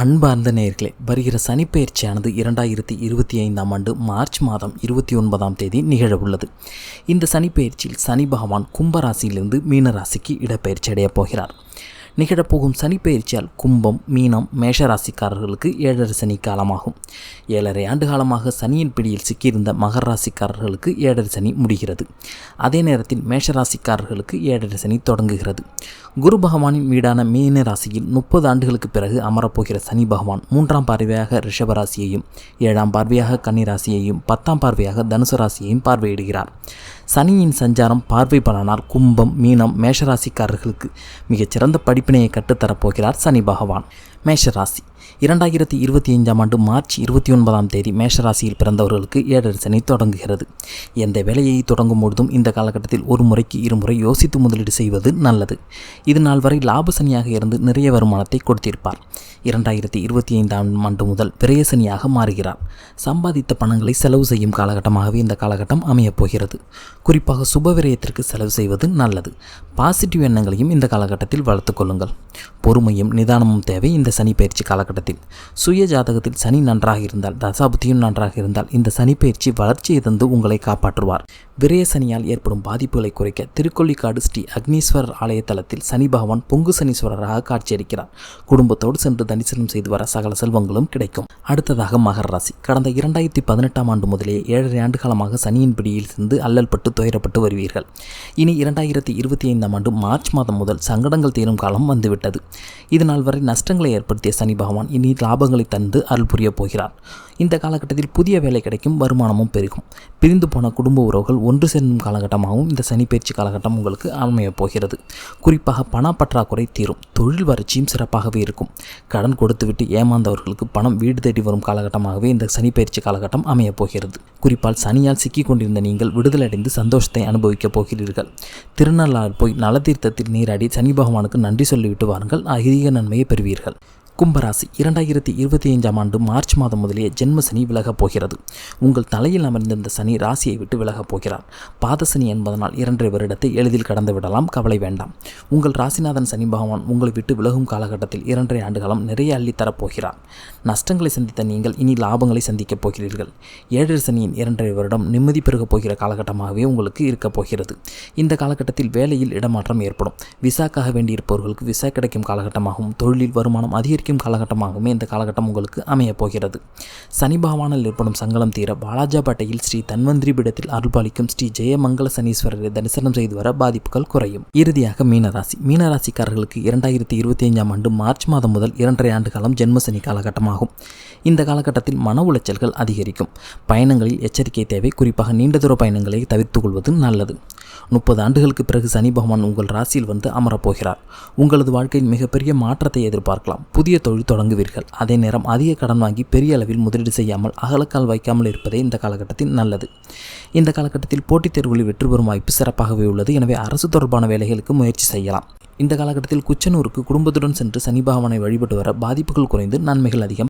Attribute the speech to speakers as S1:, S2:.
S1: அன்பார்ந்த நேயர்களே, வருகிற சனிப்பெயர்ச்சியானது 2025ஆம் ஆண்டு மார்ச் மாதம் 29ஆம் தேதி நிகழவுள்ளது. இந்த சனிப்பெயர்ச்சியில் சனி பகவான் கும்பராசியிலிருந்து மீனராசிக்கு இடப்பெயர்ச்சி அடையப் போகிறார். நிகழப்போகும் சனிப்பெயர்ச்சியால் கும்பம், மீனம், மேஷராசிக்காரர்களுக்கு 7.5 சனி காலமாகும். 7.5 ஆண்டு காலமாக சனியின் பிடியில் சிக்கியிருந்த மகர ராசிக்காரர்களுக்கு 7.5 சனி முடிகிறது. அதே நேரத்தில் மேஷராசிக்காரர்களுக்கு 7.5 சனி தொடங்குகிறது. குரு பகவானின் வீடான மீன ராசியில் 30 ஆண்டுகளுக்கு பிறகு அமரப்போகிற சனி பகவான் 3ஆம் பார்வையாக ரிஷபராசியையும், 7ஆம் பார்வையாக கன்னிராசியையும், 10ஆம் பார்வையாக தனுசு ராசியையும் பார்வையிடுகிறார். சனியின் சஞ்சாரம் பார்வை பலனால் கும்பம், மீனம், மேஷராசிக்காரர்களுக்கு மிகச்சிறந்த படிப்பினையை கற்றுத்தரப்போகிறார் சனி பகவான். மேஷராசி 2025ஆம் ஆண்டு மார்ச் 29ஆம் தேதி மேஷராசியில் பிறந்தவர்களுக்கு 7.5 சனி தொடங்குகிறது. எந்த வேலையை தொடங்கும் பொழுதும் இந்த காலகட்டத்தில் ஒரு முறைக்கு இருமுறை யோசித்து முதலீடு செய்வது நல்லது. இது நாள் வரை லாப சனியாக இருந்து நிறைய வருமானத்தை கொடுத்திருப்பார். 2025ஆம் ஆண்டு முதல் விரய சனியாக மாறுகிறார். சம்பாதித்த பணங்களை செலவு செய்யும் காலகட்டமாகவே இந்த காலகட்டம் அமையப் போகிறது. குறிப்பாக சுப விரயத்திற்கு செலவு செய்வது நல்லது. பாசிட்டிவ் எண்ணங்களையும் இந்த காலகட்டத்தில் வளர்த்துக் கொள்ளுங்கள். பொறுமையும் நிதானமும் தேவை இந்த சனி பயிற்சி காலகட்டத்தில். சுய ஜாதகத்தில் சனி நன்றாக இருந்தால், தசாபுத்தியும் நன்றாக இருந்தால் இந்த சனி பயிற்சி வளர்ச்சியை தந்து உங்களை காப்பாற்றுவார். விரய சனியால் ஏற்படும் பாதிப்புகளை குறைக்க திருக்கொள்ளிக்காடு ஸ்ரீ அக்னீஸ்வரர் ஆலய தலத்தில் சனி பகவான் பொங்கு சனீஸ்வரராக காட்சியளிக்கிறார். குடும்பத்தோடு சென்று தரிசனம் செய்து வர சகல செல்வங்களும் கிடைக்கும். அடுத்ததாக மகர ராசி. கடந்த 2018ஆம் ஆண்டு முதலே 7.5 ஆண்டு காலமாக சனியின் பிடியில் இருந்து அல்லல் பட்டு துயரப்பட்டு வருவீர்கள். இனி 2025ஆம் ஆண்டு மார்ச் மாதம் முதல் சங்கடங்கள் தீரும் காலம் வந்துவிட்டது. இதனால் வரை நஷ்டங்களை ஏற்படுத்திய சனி பகவான் இனி லாபங்களை தந்து அருள் புரியப் போகிறார். இந்த காலகட்டத்தில் புதிய வேலை கிடைக்கும், வருமானமும் பெருகும். பிரிந்து போன குடும்ப உறவுகள் ஒன்று சேர்ந்தும் காலகட்டமாகவும் இந்த சனிப்பெயர்ச்சி காலகட்டம் உங்களுக்கு அமையப் போகிறது. குறிப்பாக பண பற்றாக்குறை தீரும். தொழில் வறட்சியும் சிறப்பாகவே இருக்கும். கடன் கொடுத்துவிட்டு ஏமாந்தவர்களுக்கு பணம் வீடு தேடி வரும் காலகட்டமாகவே இந்த சனிப்பெயர்ச்சி காலகட்டம் அமையப் போகிறது. குறிப்பால் சனியால் சிக்கிக் கொண்டிருந்த நீங்கள் விடுதலை அடைந்து சந்தோஷத்தை அனுபவிக்கப் போகிறீர்கள். திருநள்ளாறு போய் நலதீர்த்தத்தில் நீராடி சனி பகவானுக்கு நன்றி சொல்லிவிட்டு வாருங்கள். அதிக நன்மையை பெறுவீர்கள். கும்பராசி 2025ஆம் ஆண்டு மார்ச் மாதம் முதலே ஜென்ம சனி விலகப் போகிறது. உங்கள் தலையில் அமர்ந்திருந்த சனி ராசியை விட்டு விலகப் போகிறார். பாத சனி என்பதனால் 2.5 வருடத்தை எளிதில் கடந்து விடலாம், கவலை வேண்டாம். உங்கள் ராசிநாதன் சனி பகவான் உங்களை விட்டு விலகும் காலகட்டத்தில் 2.5 ஆண்டு காலம் நிறைய அள்ளி தரப்போகிறார். நஷ்டங்களை சந்தித்த நீங்கள் இனி லாபங்களை சந்திக்கப் போகிறீர்கள். 7.5 சனியின் 2.5 வருடம் நிம்மதி பெருகப் போகிற காலகட்டமாகவே உங்களுக்கு இருக்கப் போகிறது. இந்த காலகட்டத்தில் வேலையில் இடமாற்றம் ஏற்படும். விசாக்காக வேண்டியிருப்பவர்களுக்கு விசா கிடைக்கும் காலகட்டமாகவும், தொழிலில் வருமானம் அதிகரிக்கும் காலகட்டமாகவே இந்த காலகட்டம் உங்களுக்கு அமையப் போகிறது. சனி பகவானால் ஏற்படும் சங்கடம் தீர வாலாஜாபேட்டையில் ஸ்ரீ தன்வந்திரி பீடத்தில் அருள்பாலிக்கும் ஸ்ரீ ஜெயமங்கல சனீஸ்வரரை தரிசனம் செய்து வர பாதிப்புகள் குறையும். இறுதியாக மீனராசி. மீனராசிக்காரர்களுக்கு 2025ஆம் ஆண்டு மார்ச் மாதம் முதல் 2.5 ஆண்டு காலம் ஜென்ம சனி காலகட்டமாகும். இந்த காலகட்டத்தில் மன உளைச்சல்கள் அதிகரிக்கும். பயணங்களில் எச்சரிக்கை தேவை. குறிப்பாக நீண்ட தூர பயணங்களை தவிர்த்து கொள்வது நல்லது. 30 ஆண்டுகளுக்கு பிறகு சனி பகவான் உங்கள் ராசியில் வந்து அமரப்போகிறார். உங்களது வாழ்க்கையில் மிகப்பெரிய மாற்றத்தை எதிர்பார்க்கலாம். புதிய தொழில் தொடங்குவீர்கள். அதே நேரம் அதிக கடன் வாங்கி பெரிய அளவில் முதலீடு செய்யாமல் அகலக்கால் வைக்காமல் இருப்பதே இந்த காலகட்டத்தில் நல்லது. இந்த காலகட்டத்தில் போட்டித் தேர்வுகளில் வெற்றி பெறும் வாய்ப்பு சிறப்பாகவே உள்ளது. எனவே அரசு தொடர்பான வேலைகளுக்கு முயற்சி செய்யலாம். இந்த காலகட்டத்தில் குச்சனூருக்கு குடும்பத்துடன் சென்று சனி பகவானை வழிபட்டு வர பாதிப்புகள் குறைந்து நன்மைகள் அதிகம்.